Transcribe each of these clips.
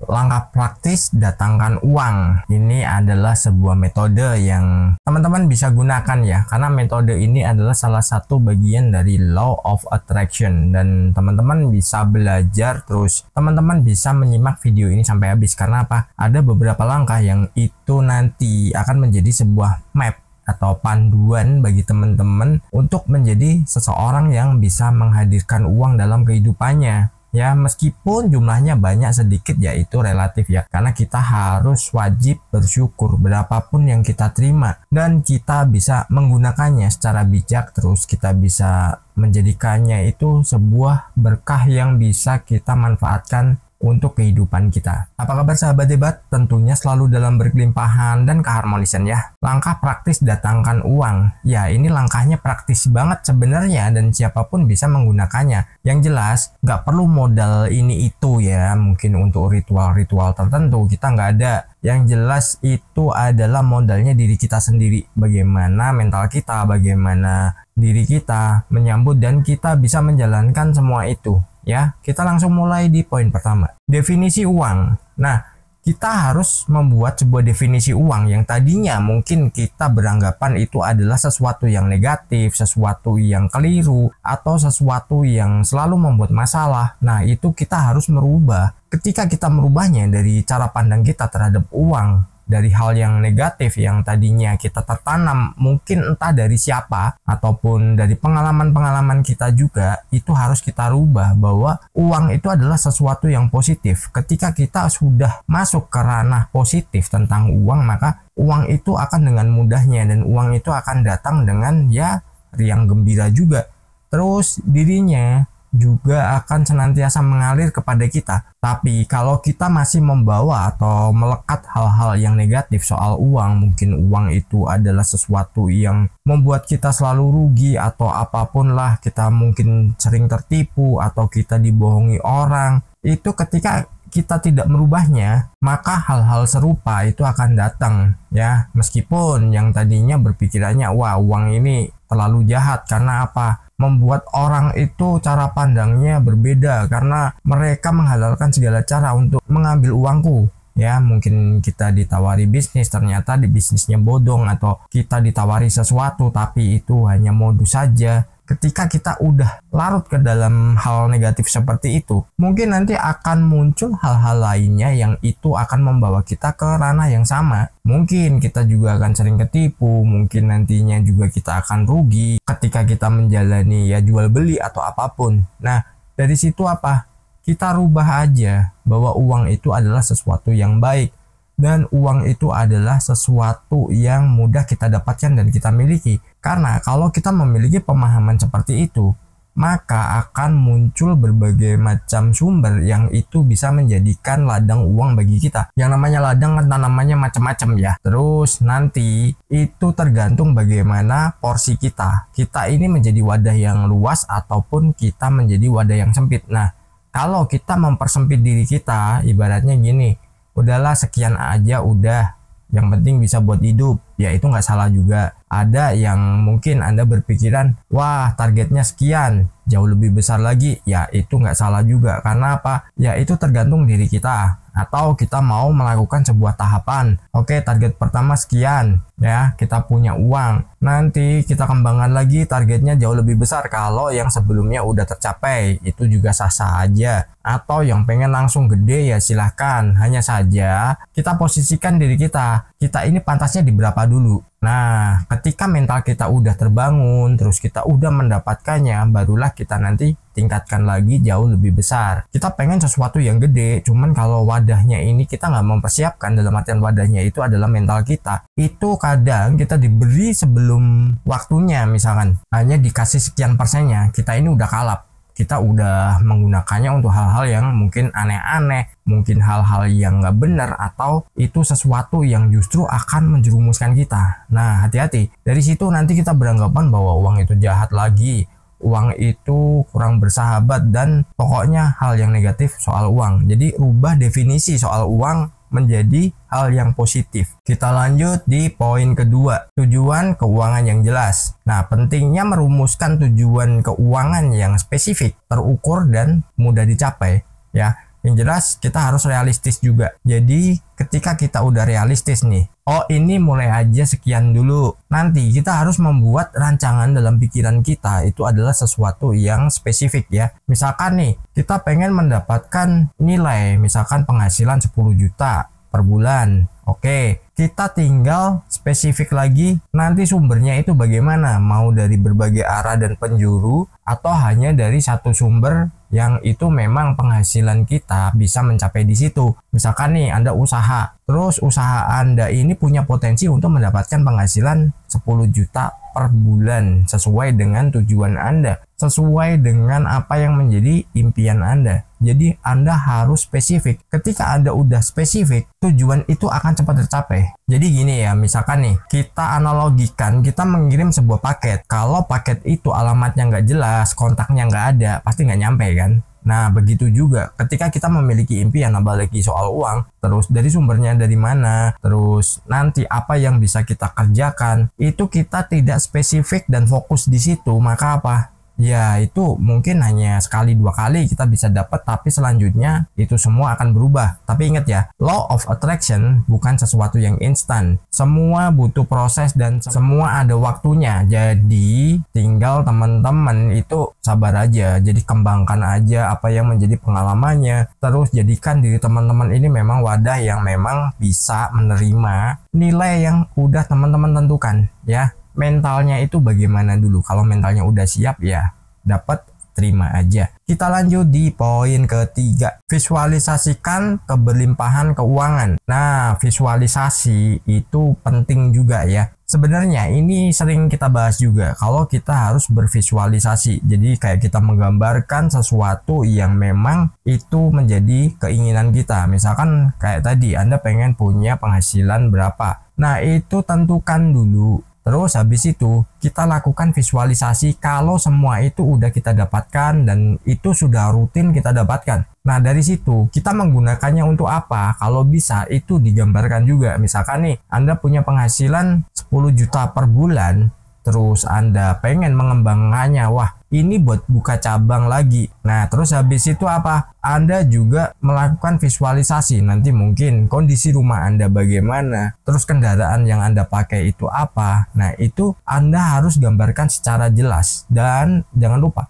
Langkah praktis datangkan uang. Ini adalah sebuah metode yang teman-teman bisa gunakan ya, karena metode ini adalah salah satu bagian dari Law of Attraction, dan teman-teman bisa belajar terus. Teman-teman bisa menyimak video ini sampai habis, karena apa? Ada beberapa langkah yang itu nanti akan menjadi sebuah map atau panduan bagi teman-teman untuk menjadi seseorang yang bisa menghadirkan uang dalam kehidupannya. Ya, meskipun jumlahnya banyak sedikit ya itu relatif ya, karena kita harus wajib bersyukur berapapun yang kita terima, dan kita bisa menggunakannya secara bijak, terus kita bisa menjadikannya itu sebuah berkah yang bisa kita manfaatkan untuk kehidupan kita. Apa kabar sahabat debat? Tentunya selalu dalam berkelimpahan dan keharmonisan ya. Langkah praktis datangkan uang. Ya, ini langkahnya praktis banget sebenarnya, dan siapapun bisa menggunakannya. Yang jelas nggak perlu modal ini itu ya, mungkin untuk ritual-ritual tertentu kita nggak ada. Yang jelas itu adalah modalnya diri kita sendiri. Bagaimana mental kita, bagaimana diri kita menyambut, dan kita bisa menjalankan semua itu. Ya, kita langsung mulai di poin pertama. Definisi uang. Nah, kita harus membuat sebuah definisi uang yang tadinya mungkin kita beranggapan itu adalah sesuatu yang negatif, sesuatu yang keliru, atau sesuatu yang selalu membuat masalah. Nah, itu kita harus merubah. Ketika kita merubahnya dari cara pandang kita terhadap uang, dari hal yang negatif yang tadinya kita tertanam mungkin entah dari siapa ataupun dari pengalaman-pengalaman kita juga, itu harus kita rubah bahwa uang itu adalah sesuatu yang positif. Ketika kita sudah masuk ke ranah positif tentang uang, maka uang itu akan dengan mudahnya, dan uang itu akan datang dengan ya riang gembira juga. Terus dirinya juga akan senantiasa mengalir kepada kita. Tapi kalau kita masih membawa atau melekat hal-hal yang negatif soal uang, mungkin uang itu adalah sesuatu yang membuat kita selalu rugi atau apapun lah, kita mungkin sering tertipu atau kita dibohongi orang, itu ketika kita tidak merubahnya, maka hal-hal serupa itu akan datang ya. Meskipun yang tadinya berpikirannya wah uang ini terlalu jahat, karena apa? Membuat orang itu cara pandangnya berbeda, karena mereka menghalalkan segala cara untuk mengambil uangku. Ya, mungkin kita ditawari bisnis, ternyata di bisnisnya bodong, atau kita ditawari sesuatu tapi itu hanya modus saja. Ketika kita udah larut ke dalam hal negatif seperti itu, mungkin nanti akan muncul hal-hal lainnya yang itu akan membawa kita ke ranah yang sama. Mungkin kita juga akan sering ketipu, mungkin nantinya juga kita akan rugi ketika kita menjalani ya jual beli atau apapun. Nah, dari situ apa? Kita rubah aja bahwa uang itu adalah sesuatu yang baik. Dan uang itu adalah sesuatu yang mudah kita dapatkan dan kita miliki. Karena kalau kita memiliki pemahaman seperti itu, maka akan muncul berbagai macam sumber yang itu bisa menjadikan ladang uang bagi kita. Yang namanya ladang kan namanya macam-macam ya. Terus nanti itu tergantung bagaimana porsi kita. Kita ini menjadi wadah yang luas ataupun kita menjadi wadah yang sempit. Nah, kalau kita mempersempit diri kita, ibaratnya gini, udahlah sekian aja udah, yang penting bisa buat hidup, ya itu nggak salah juga. Ada yang mungkin Anda berpikiran wah targetnya sekian, jauh lebih besar lagi, ya itu nggak salah juga. Karena apa? Ya itu tergantung diri kita. Atau kita mau melakukan sebuah tahapan, oke target pertama sekian ya, kita punya uang, nanti kita kembangkan lagi targetnya jauh lebih besar kalau yang sebelumnya udah tercapai, itu juga sah-sah aja. Atau yang pengen langsung gede ya silahkan, hanya saja kita posisikan diri kita ini pantasnya di berapa dulu. Nah, ketika mental kita udah terbangun, terus kita udah mendapatkannya, barulah kita nanti tingkatkan lagi jauh lebih besar. Kita pengen sesuatu yang gede, cuman kalau wadahnya ini kita nggak mempersiapkan, dalam artian wadahnya itu adalah mental kita. Itu kadang kita diberi sebelum waktunya, misalkan hanya dikasih sekian persennya, kita ini udah kalap. Kita udah menggunakannya untuk hal-hal yang mungkin aneh-aneh, mungkin hal-hal yang nggak benar, atau itu sesuatu yang justru akan menjerumuskan kita. Nah, hati-hati. Dari situ nanti kita beranggapan bahwa uang itu jahat lagi, uang itu kurang bersahabat, dan pokoknya hal yang negatif soal uang. Jadi rubah definisi soal uang menjadi hal yang positif. Kita lanjut di poin kedua, tujuan keuangan yang jelas. Nah, pentingnya merumuskan tujuan keuangan yang spesifik, terukur, dan mudah dicapai. Ya, Yang jelas kita harus realistis juga. Jadi ketika kita udah realistis nih, oh ini mulai aja sekian dulu. Nanti kita harus membuat rancangan dalam pikiran kita itu adalah sesuatu yang spesifik ya. Misalkan nih, kita pengen mendapatkan nilai, misalkan penghasilan 10 juta per bulan. Oke, kita tinggal spesifik lagi nanti sumbernya itu bagaimana, mau dari berbagai arah dan penjuru atau hanya dari satu sumber yang itu memang penghasilan kita bisa mencapai di situ. Misalkan nih Anda usaha, terus usaha Anda ini punya potensi untuk mendapatkan penghasilan 10 juta per bulan sesuai dengan tujuan Anda, sesuai dengan apa yang menjadi impian Anda. Jadi Anda harus spesifik. Ketika Anda udah spesifik, tujuan itu akan cepat tercapai. Jadi gini ya, misalkan nih kita analogikan, kita mengirim sebuah paket. Kalau paket itu alamatnya nggak jelas, kontaknya nggak ada, pasti nggak nyampe kan. Nah begitu juga ketika kita memiliki impian, apalagi soal uang, terus dari sumbernya dari mana, terus nanti apa yang bisa kita kerjakan, itu kita tidak spesifik dan fokus di situ, maka apa? Ya itu mungkin hanya sekali dua kali kita bisa dapat, tapi selanjutnya itu semua akan berubah. Tapi ingat ya, law of attraction bukan sesuatu yang instan. Semua butuh proses dan semua ada waktunya. Jadi tinggal teman-teman itu sabar aja. Jadi kembangkan aja apa yang menjadi pengalamannya. Terus jadikan diri teman-teman ini memang wadah yang memang bisa menerima nilai yang udah teman-teman tentukan ya. Mentalnya itu bagaimana dulu. Kalau mentalnya udah siap ya dapat, terima aja. Kita lanjut di poin ketiga, visualisasikan keberlimpahan keuangan. Nah visualisasi itu penting juga ya. Sebenarnya ini sering kita bahas juga kalau kita harus bervisualisasi. Jadi kayak kita menggambarkan sesuatu yang memang itu menjadi keinginan kita. Misalkan kayak tadi Anda pengen punya penghasilan berapa. Nah itu tentukan dulu. Terus habis itu kita lakukan visualisasi kalau semua itu udah kita dapatkan dan itu sudah rutin kita dapatkan. Nah dari situ kita menggunakannya untuk apa? Kalau bisa itu digambarkan juga. Misalkan nih Anda punya penghasilan 10 juta per bulan, terus Anda pengen mengembangkannya, wah ini buat buka cabang lagi. Nah terus habis itu apa? Anda juga melakukan visualisasi, nanti mungkin kondisi rumah Anda bagaimana, terus kendaraan yang Anda pakai itu apa. Nah itu Anda harus gambarkan secara jelas. Dan jangan lupa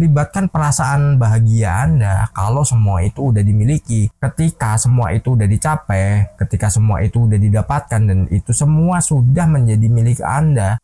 libatkan perasaan bahagia Anda kalau semua itu udah dimiliki. Ketika semua itu udah dicapai, ketika semua itu udah didapatkan dan itu semua sudah menjadi milik Anda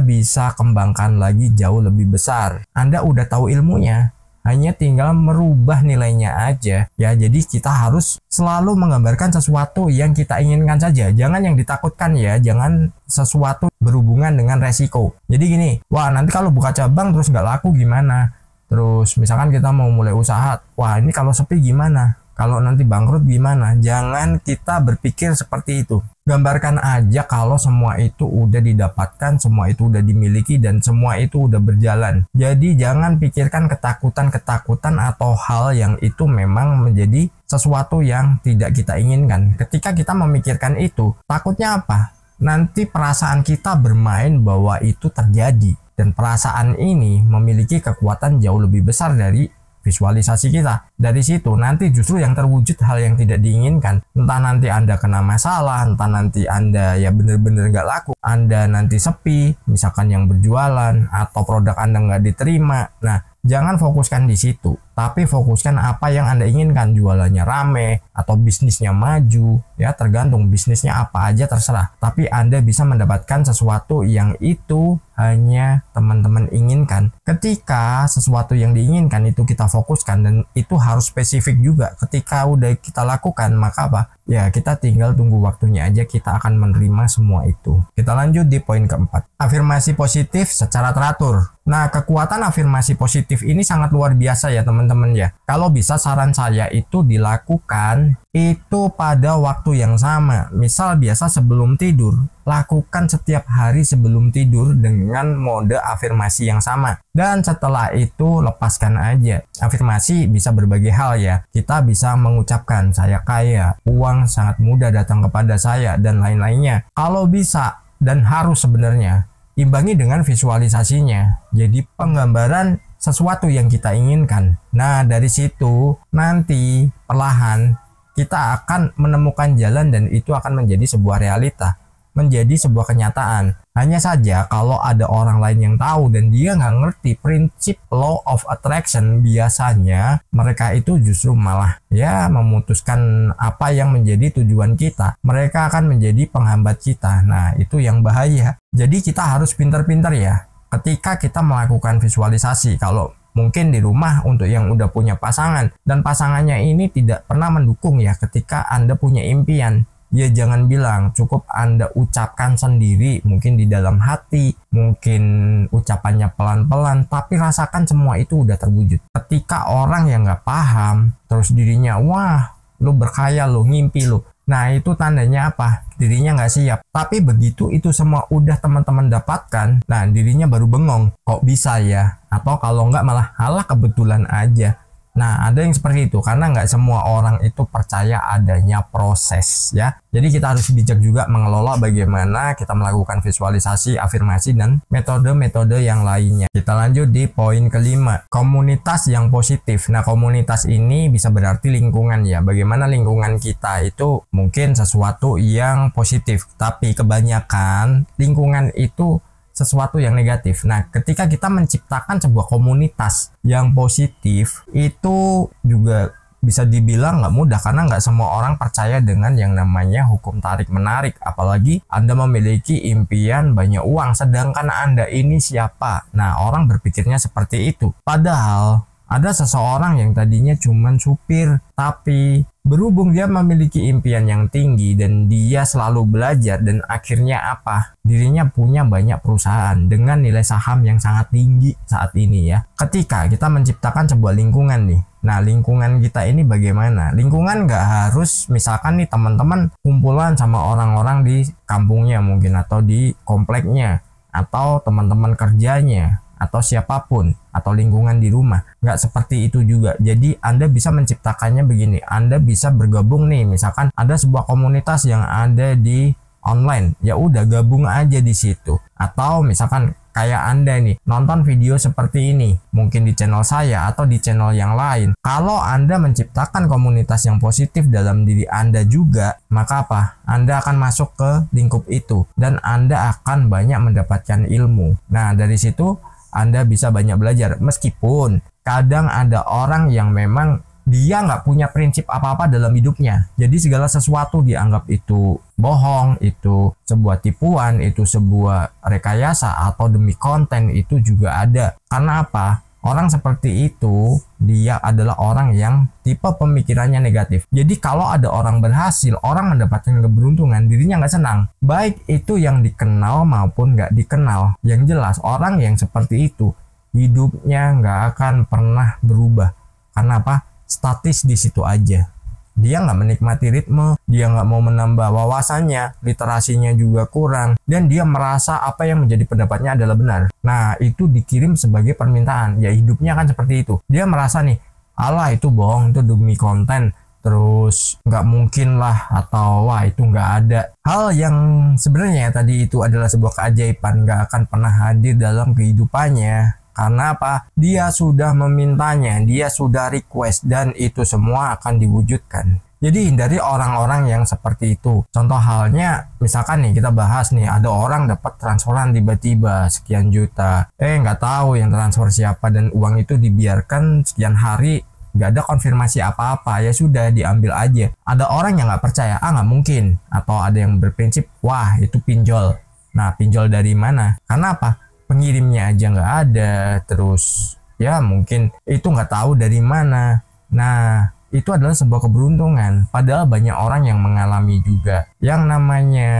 bisa kembangkan lagi jauh lebih besar. Anda udah tahu ilmunya, hanya tinggal merubah nilainya aja ya. Jadi kita harus selalu menggambarkan sesuatu yang kita inginkan saja, jangan yang ditakutkan ya, jangan sesuatu berhubungan dengan resiko. Jadi gini, wah nanti kalau buka cabang terus nggak laku gimana? Terus misalkan kita mau mulai usaha, wah ini kalau sepi gimana? Kalau nanti bangkrut gimana? Jangan kita berpikir seperti itu. Gambarkan aja kalau semua itu udah didapatkan, semua itu udah dimiliki, dan semua itu udah berjalan. Jadi jangan pikirkan ketakutan-ketakutan atau hal yang itu memang menjadi sesuatu yang tidak kita inginkan. Ketika kita memikirkan itu, takutnya apa? Nanti perasaan kita bermain bahwa itu terjadi. Dan perasaan ini memiliki kekuatan jauh lebih besar dari visualisasi kita. Dari situ nanti justru yang terwujud hal yang tidak diinginkan. Entah nanti Anda kena masalah, entah nanti Anda ya bener-bener nggak laku, Anda nanti sepi, misalkan yang berjualan, atau produk Anda nggak diterima. Nah, jangan fokuskan di situ, tapi fokuskan apa yang Anda inginkan. Jualannya rame atau bisnisnya maju, ya tergantung bisnisnya apa aja terserah. Tapi Anda bisa mendapatkan sesuatu yang itu hanya teman-teman inginkan. Ketika sesuatu yang diinginkan itu kita fokuskan dan itu harus spesifik juga. Ketika udah kita lakukan, maka apa? Ya kita tinggal tunggu waktunya aja, kita akan menerima semua itu. Kita lanjut di poin keempat, afirmasi positif secara teratur. Nah, kekuatan afirmasi positif ini sangat luar biasa ya teman-teman ya. Kalau bisa saran saya itu dilakukan itu pada waktu yang sama. Misal biasa sebelum tidur, lakukan setiap hari sebelum tidur dengan mode afirmasi yang sama. Dan setelah itu lepaskan aja. Afirmasi bisa berbagai hal ya. Kita bisa mengucapkan saya kaya, uang sangat mudah datang kepada saya, dan lain-lainnya. Kalau bisa dan harus sebenarnya imbangi dengan visualisasinya. Jadi penggambaran sesuatu yang kita inginkan. Nah, dari situ nanti perlahan kita akan menemukan jalan dan itu akan menjadi sebuah realita, menjadi sebuah kenyataan. Hanya saja kalau ada orang lain yang tahu dan dia nggak ngerti prinsip law of attraction, biasanya mereka itu justru malah ya memutuskan apa yang menjadi tujuan kita. Mereka akan menjadi penghambat kita. Nah, itu yang bahaya. Jadi kita harus pintar-pintar ya ketika kita melakukan visualisasi. Kalau mungkin di rumah untuk yang udah punya pasangan dan pasangannya ini tidak pernah mendukung ya ketika Anda punya impian, ya jangan bilang, cukup Anda ucapkan sendiri, mungkin di dalam hati, mungkin ucapannya pelan-pelan, tapi rasakan semua itu udah terwujud. Ketika orang yang nggak paham, terus dirinya, wah lu berkhayal, lu ngimpi lu, nah itu tandanya apa? Dirinya nggak siap. Tapi begitu itu semua udah teman-teman dapatkan, nah dirinya baru bengong, kok bisa ya? Atau kalau nggak malah halah kebetulan aja. Nah, ada yang seperti itu karena nggak semua orang itu percaya adanya proses ya. Jadi kita harus bijak juga mengelola bagaimana kita melakukan visualisasi, afirmasi, dan metode-metode yang lainnya. Kita lanjut di poin kelima, komunitas yang positif. Nah, komunitas ini bisa berarti lingkungan ya. Bagaimana lingkungan kita itu mungkin sesuatu yang positif, tapi kebanyakan lingkungan itu sesuatu yang negatif. Nah, ketika kita menciptakan sebuah komunitas yang positif, itu juga bisa dibilang nggak mudah karena nggak semua orang percaya dengan yang namanya hukum tarik-menarik. Apalagi Anda memiliki impian banyak uang, sedangkan Anda ini siapa? Nah, orang berpikirnya seperti itu. Padahal ada seseorang yang tadinya cuman supir, tapi berhubung dia memiliki impian yang tinggi dan dia selalu belajar dan akhirnya apa? Dirinya punya banyak perusahaan dengan nilai saham yang sangat tinggi saat ini ya. Ketika kita menciptakan sebuah lingkungan nih, nah lingkungan kita ini bagaimana? Lingkungan nggak harus misalkan nih teman-teman kumpulan sama orang-orang di kampungnya mungkin atau di kompleknya atau teman-teman kerjanya atau siapapun, atau lingkungan di rumah. Nggak seperti itu juga. Jadi Anda bisa menciptakannya begini, Anda bisa bergabung nih, misalkan ada sebuah komunitas yang ada di online, ya udah gabung aja di situ. Atau misalkan kayak Anda nih nonton video seperti ini, mungkin di channel saya atau di channel yang lain. Kalau Anda menciptakan komunitas yang positif dalam diri Anda juga, maka apa? Anda akan masuk ke lingkup itu dan Anda akan banyak mendapatkan ilmu. Nah, dari situ Anda bisa banyak belajar, meskipun kadang ada orang yang memang dia nggak punya prinsip apa-apa dalam hidupnya. Jadi segala sesuatu dianggap itu bohong, itu sebuah tipuan, itu sebuah rekayasa, atau demi konten itu juga ada. Karena apa? Orang seperti itu, dia adalah orang yang tipe pemikirannya negatif. Jadi kalau ada orang berhasil, orang mendapatkan keberuntungan, dirinya nggak senang. Baik itu yang dikenal maupun nggak dikenal. Yang jelas, orang yang seperti itu, hidupnya nggak akan pernah berubah. Karena apa? Statis di situ aja. Dia nggak menikmati ritme, dia nggak mau menambah wawasannya, literasinya juga kurang, dan dia merasa apa yang menjadi pendapatnya adalah benar. Nah, itu dikirim sebagai permintaan. Ya hidupnya kan seperti itu. Dia merasa nih, alah itu bohong, itu demi konten, terus nggak mungkin lah, atau wah itu nggak ada. Hal yang sebenarnya tadi itu adalah sebuah keajaiban, nggak akan pernah hadir dalam kehidupannya. Karena apa? Dia sudah memintanya, dia sudah request, dan itu semua akan diwujudkan. Jadi hindari orang-orang yang seperti itu. Contoh halnya, misalkan nih kita bahas nih, ada orang dapat transferan tiba-tiba sekian juta. Nggak tahu yang transfer siapa dan uang itu dibiarkan sekian hari, nggak ada konfirmasi apa-apa, ya sudah diambil aja. Ada orang yang nggak percaya, nggak mungkin. Atau ada yang berprinsip, wah itu pinjol. Nah, pinjol dari mana? Karena apa? Pengirimnya aja nggak ada, terus ya mungkin itu nggak tahu dari mana. Nah, itu adalah sebuah keberuntungan, padahal banyak orang yang mengalami juga. Yang namanya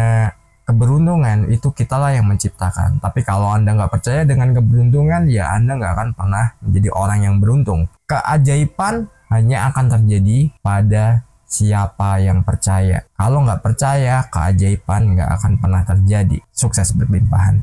keberuntungan itu kitalah yang menciptakan. Tapi kalau Anda nggak percaya dengan keberuntungan, ya Anda nggak akan pernah menjadi orang yang beruntung. Keajaiban hanya akan terjadi pada siapa yang percaya. Kalau nggak percaya, keajaiban nggak akan pernah terjadi. Sukses berlimpahan.